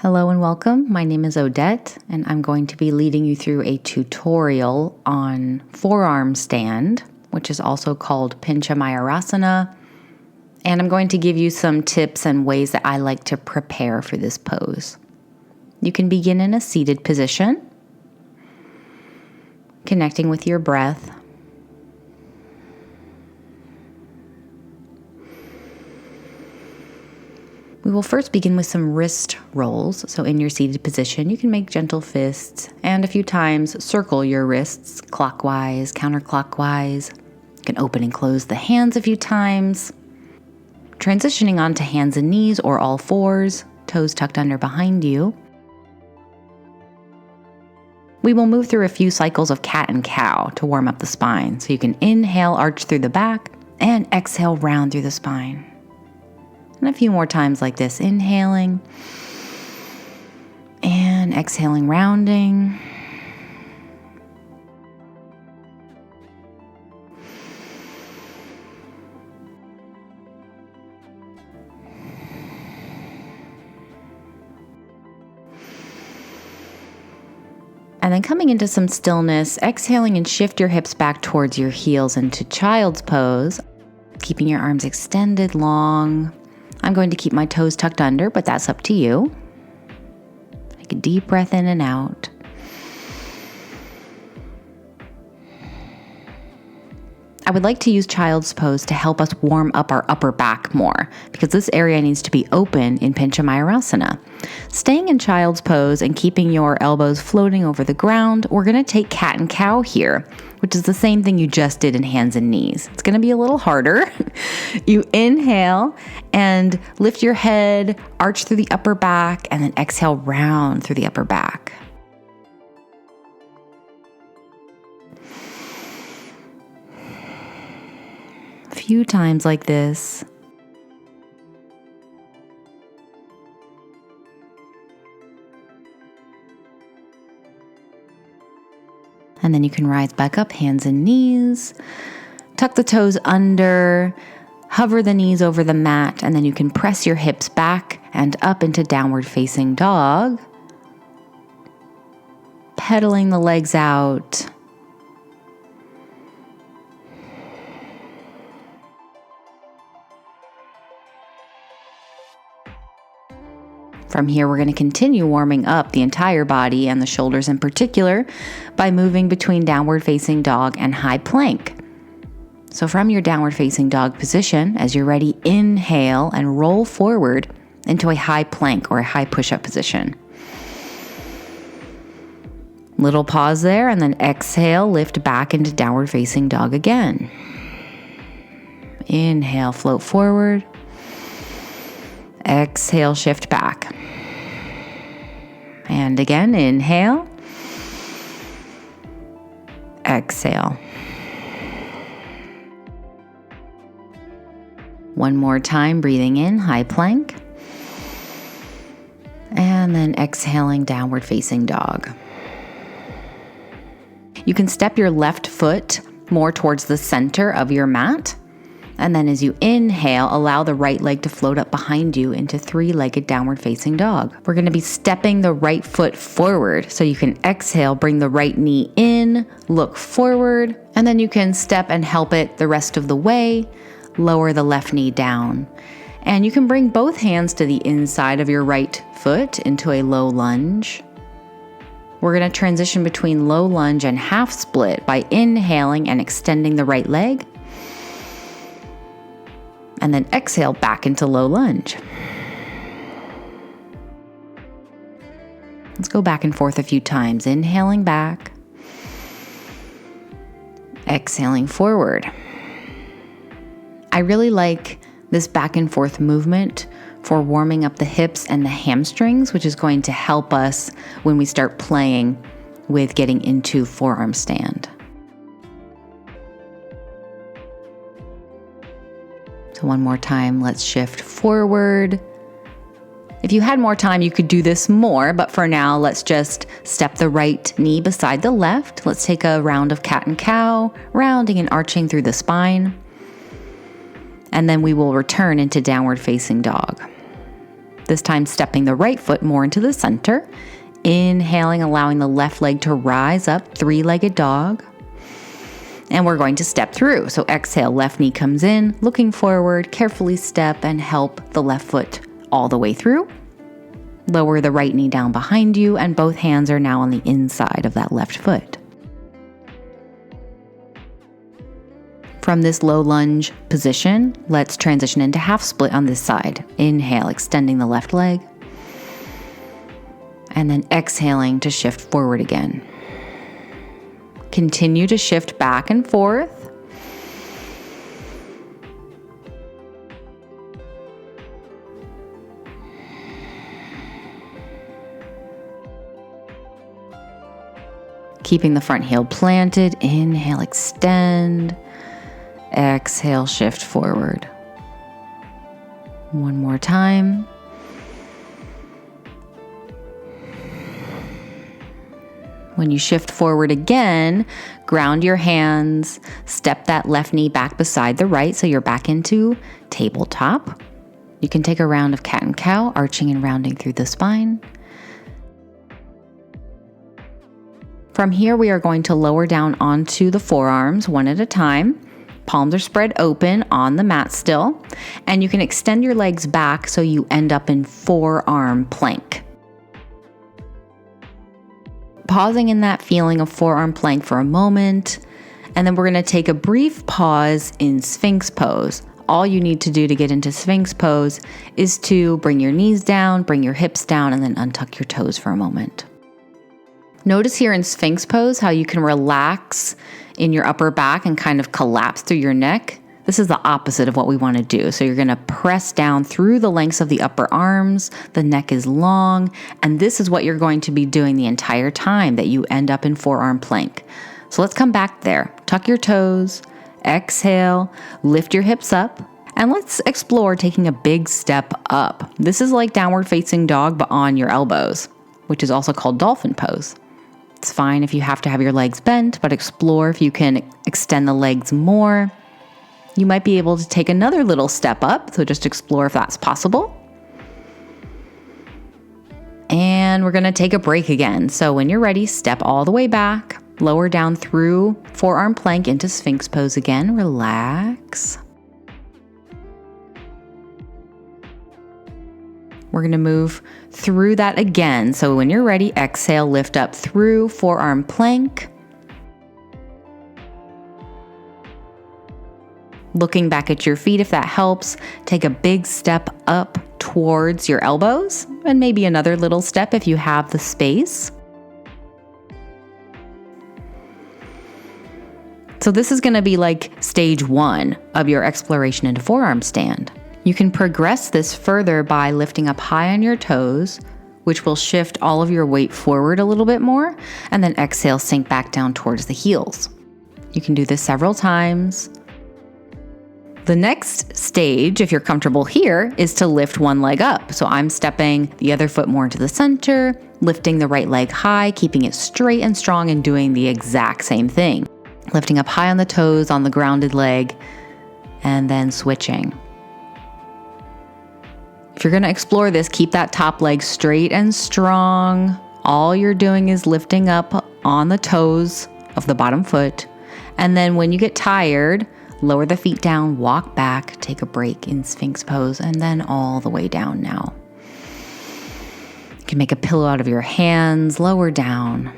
Hello and welcome. My name is Odette, and I'm going to be leading you through a tutorial on Forearm Stand, which is also called Pincha Mayurasana. And I'm going to give you some tips and ways that I like to prepare for this pose. You can begin in a seated position, connecting with your breath. We will first begin with some wrist rolls. So in your seated position, you can make gentle fists and a few times circle your wrists clockwise, counterclockwise. You can open and close the hands a few times. Transitioning onto hands and knees or all fours, toes tucked under behind you. We will move through a few cycles of cat and cow to warm up the spine. So you can inhale, arch through the back, and exhale, round through the spine. And a few more times like this, inhaling and exhaling, rounding. And then coming into some stillness, exhaling and shift your hips back towards your heels into child's pose, keeping your arms extended long. I'm going to keep my toes tucked under, but that's up to you. Take a deep breath in and out. I would like to use child's pose to help us warm up our upper back more because this area needs to be open in Pincha Mayurasana. Staying in child's pose and keeping your elbows floating over the ground, we're going to take cat and cow here, which is the same thing you just did in hands and knees. It's going to be a little harder. You inhale and lift your head, arch through the upper back, and then exhale, round through the upper back. A few times like this. And then you can rise back up, hands and knees. Tuck the toes under, hover the knees over the mat, and then you can press your hips back and up into downward facing dog. Pedaling the legs out. From here, we're going to continue warming up the entire body and the shoulders in particular by moving between downward facing dog and high plank. So from your downward facing dog position, as you're ready, inhale and roll forward into a high plank or a high push-up position. Little pause there, and then exhale, lift back into downward facing dog again. Inhale, float forward. Exhale, shift back. And again, inhale. Exhale. One more time, breathing in, high plank. And then exhaling, downward facing dog. You can step your left foot more towards the center of your mat. And then as you inhale, allow the right leg to float up behind you into three-legged downward facing dog. We're going to be stepping the right foot forward. So you can exhale, bring the right knee in, look forward, and then you can step and help it the rest of the way, lower the left knee down. And you can bring both hands to the inside of your right foot into a low lunge. We're going to transition between low lunge and half split by inhaling and extending the right leg. And then exhale back into low lunge. Let's go back and forth a few times. Inhaling back. Exhaling forward. I really like this back and forth movement for warming up the hips and the hamstrings, which is going to help us when we start playing with getting into forearm stand. So one more time, let's shift forward. If you had more time, you could do this more, but for now, let's just step the right knee beside the left. Let's take a round of cat and cow, rounding and arching through the spine. And then we will return into downward facing dog. This time stepping the right foot more into the center. Inhaling, allowing the left leg to rise up, three-legged dog. And we're going to step through. So exhale, left knee comes in, looking forward, carefully step and help the left foot all the way through. Lower the right knee down behind you, and both hands are now on the inside of that left foot. From this low lunge position, let's transition into half split on this side. Inhale, extending the left leg. And then exhaling to shift forward again. Continue to shift back and forth. Keeping the front heel planted. Inhale, extend. Exhale, shift forward. One more time. When you shift forward again, ground your hands, step that left knee back beside the right so you're back into tabletop. You can take a round of cat and cow, arching and rounding through the spine. From here, we are going to lower down onto the forearms one at a time. Palms are spread open on the mat still, and you can extend your legs back so you end up in forearm plank. Pausing in that feeling of forearm plank for a moment, and then we're going to take a brief pause in Sphinx pose. All you need to do to get into Sphinx pose is to bring your knees down, bring your hips down, and then untuck your toes for a moment. Notice here in Sphinx pose how you can relax in your upper back and kind of collapse through your neck. This is the opposite of what we want to do. So you're going to press down through the lengths of the upper arms. The neck is long. And this is what you're going to be doing the entire time that you end up in forearm plank. So let's come back there. Tuck your toes. Exhale. Lift your hips up. And let's explore taking a big step up. This is like downward facing dog, but on your elbows, which is also called dolphin pose. It's fine if you have to have your legs bent, but explore if you can extend the legs more. You might be able to take another little step up, so just explore if that's possible. And we're going to take a break again. So when you're ready, step all the way back, lower down through forearm plank into Sphinx pose again. Relax. We're going to move through that again. So when you're ready, exhale, lift up through forearm plank. Looking back at your feet if that helps. Take a big step up towards your elbows, and maybe another little step if you have the space. So this is going to be like stage 1 of your exploration into forearm stand. You can progress this further by lifting up high on your toes, which will shift all of your weight forward a little bit more, and then exhale, sink back down towards the heels. You can do this several times. The next stage, if you're comfortable here, is to lift one leg up. So I'm stepping the other foot more into the center, lifting the right leg high, keeping it straight and strong, and doing the exact same thing. Lifting up high on the toes, on the grounded leg, and then switching. If you're going to explore this, keep that top leg straight and strong. All you're doing is lifting up on the toes of the bottom foot. And then when you get tired, lower the feet down, walk back, take a break in Sphinx pose, and then all the way down now. You can make a pillow out of your hands, lower down.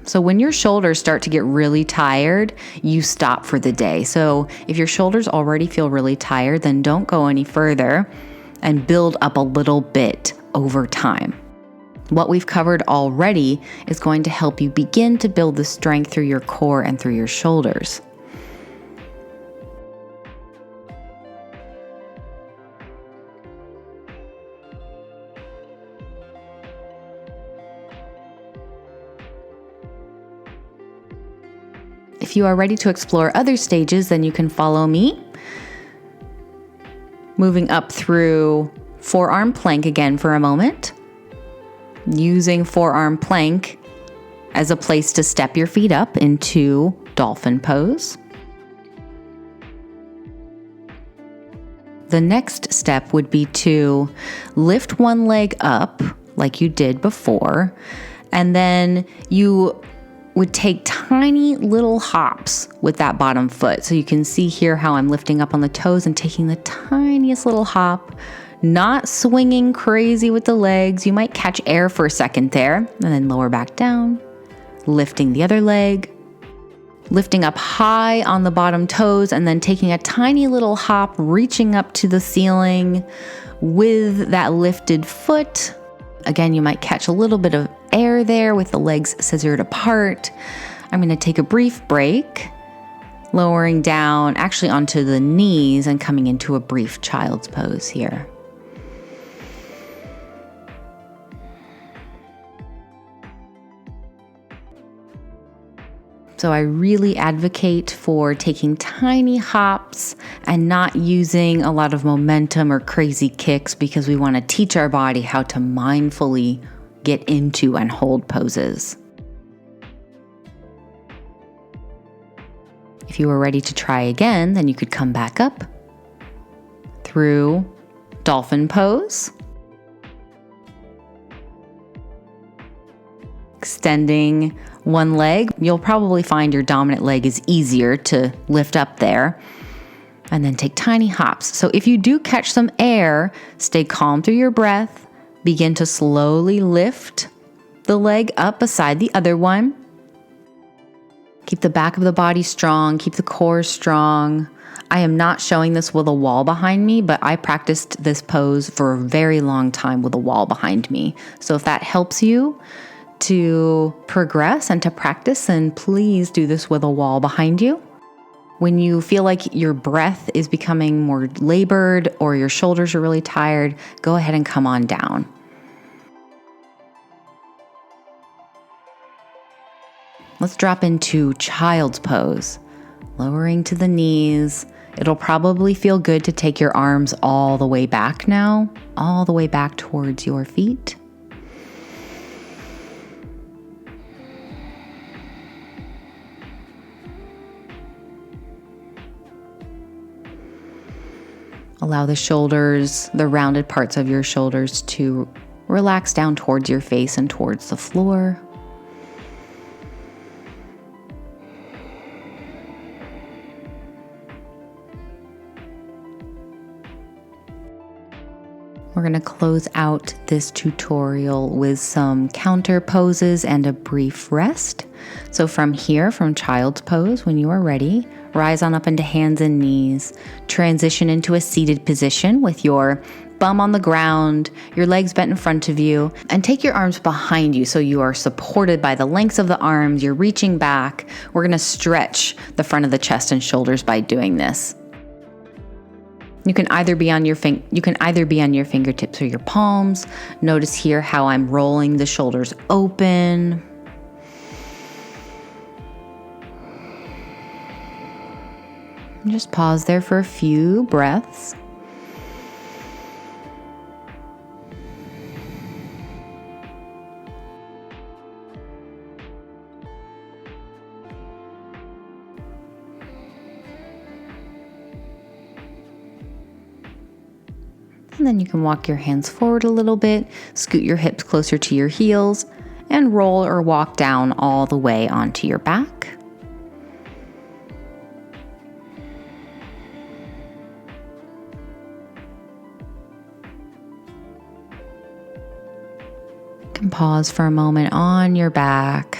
So when your shoulders start to get really tired, you stop for the day. So if your shoulders already feel really tired, then don't go any further and build up a little bit over time. What we've covered already is going to help you begin to build the strength through your core and through your shoulders. If you are ready to explore other stages, then you can follow me. Moving up through forearm plank again for a moment. Using forearm plank as a place to step your feet up into dolphin pose. the next step would be to lift one leg up like you did before, and then you would take tiny little hops with that bottom foot. So you can see here how I'm lifting up on the toes and taking the tiniest little hop, not swinging crazy with the legs. You might catch air for a second there, and then lower back down, lifting the other leg, lifting up high on the bottom toes, and then taking a tiny little hop, reaching up to the ceiling with that lifted foot. Again, you might catch a little bit of air there with the legs scissored apart. I'm going to take a brief break, lowering down actually onto the knees and coming into a brief child's pose here. So I really advocate for taking tiny hops and not using a lot of momentum or crazy kicks, because we want to teach our body how to mindfully get into and hold poses. If you were ready to try again, then you could come back up through Dolphin pose, extending one leg. You'll probably find your dominant leg is easier to lift up there, and then take tiny hops. So if you do catch some air, stay calm through your breath. Begin to slowly lift the leg up beside the other one. Keep the back of the body strong, keep the core strong. I am not showing this with a wall behind me, but I practiced this pose for a very long time with a wall behind me. So if that helps you to progress and to practice, and please do this with a wall behind you. When you feel like your breath is becoming more labored or your shoulders are really tired, go ahead and come on down. Let's drop into child's pose, lowering to the knees. It'll probably feel good to take your arms all the way back now, all the way back towards your feet. Allow the shoulders, the rounded parts of your shoulders, to relax down towards your face and towards the floor. We're going to close out this tutorial with some counter poses and a brief rest. So from here, from child's pose, when you are ready, rise on up into hands and knees. Transition into a seated position with your bum on the ground, your legs bent in front of you, and take your arms behind you so you are supported by the lengths of the arms. You're reaching back. We're going to stretch the front of the chest and shoulders by doing this. You can either be on your fingertips or your palms. Notice here how I'm rolling the shoulders open. And just pause there for a few breaths. And then you can walk your hands forward a little bit, scoot your hips closer to your heels, and roll or walk down all the way onto your back. You can pause for a moment on your back.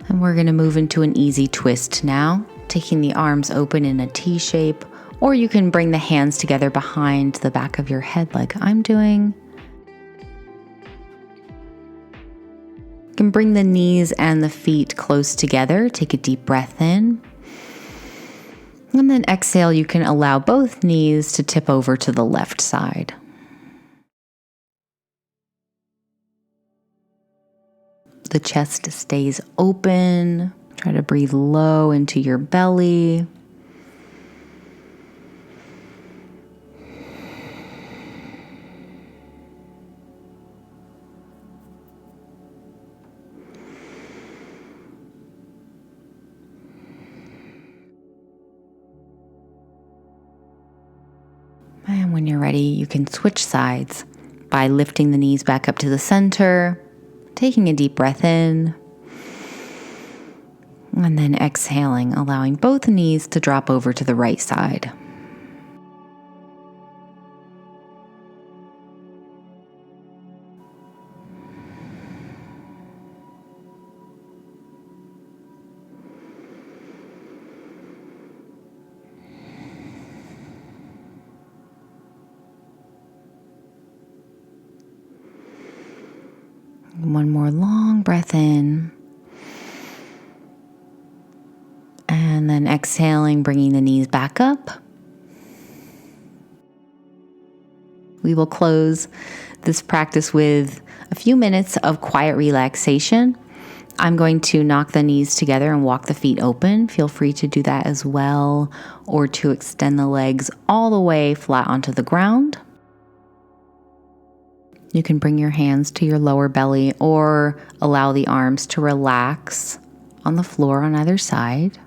And we're going to move into an easy twist now, taking the arms open in a T shape, or you can bring the hands together behind the back of your head like I'm doing. You can bring the knees and the feet close together. Take a deep breath in. And then exhale, you can allow both knees to tip over to the left side. The chest stays open. Try to breathe low into your belly. And when you're ready, you can switch sides by lifting the knees back up to the center, taking a deep breath in, and then exhaling, allowing both knees to drop over to the right side. One more long breath in. And then exhaling, bringing the knees back up. We will close this practice with a few minutes of quiet relaxation. I'm going to knock the knees together and walk the feet open. Feel free to do that as well, or to extend the legs all the way flat onto the ground. You can bring your hands to your lower belly or allow the arms to relax on the floor on either side.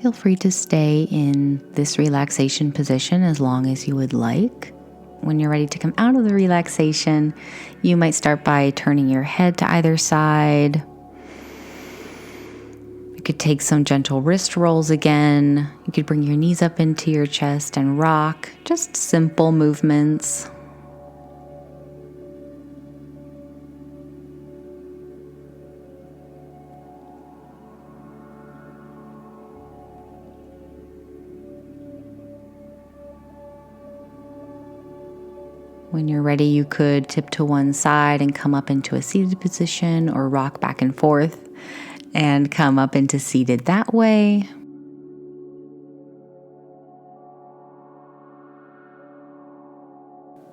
Feel free to stay in this relaxation position as long as you would like. When you're ready to come out of the relaxation, you might start by turning your head to either side. You could take some gentle wrist rolls again. You could bring your knees up into your chest and rock. Just simple movements. When you're ready, you could tip to one side and come up into a seated position, or rock back and forth and come up into seated that way.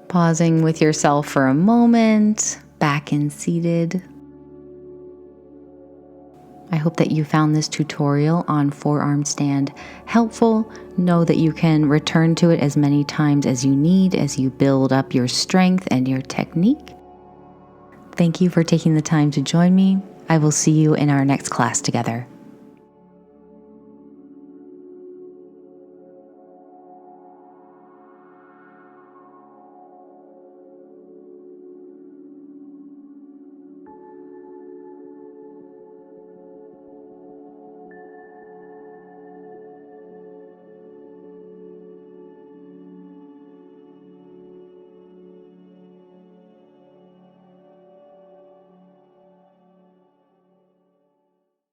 Pausing with yourself for a moment, back in seated. I hope that you found this tutorial on Forearm Stand helpful. Know that you can return to it as many times as you need as you build up your strength and your technique. Thank you for taking the time to join me. I will see you in our next class together.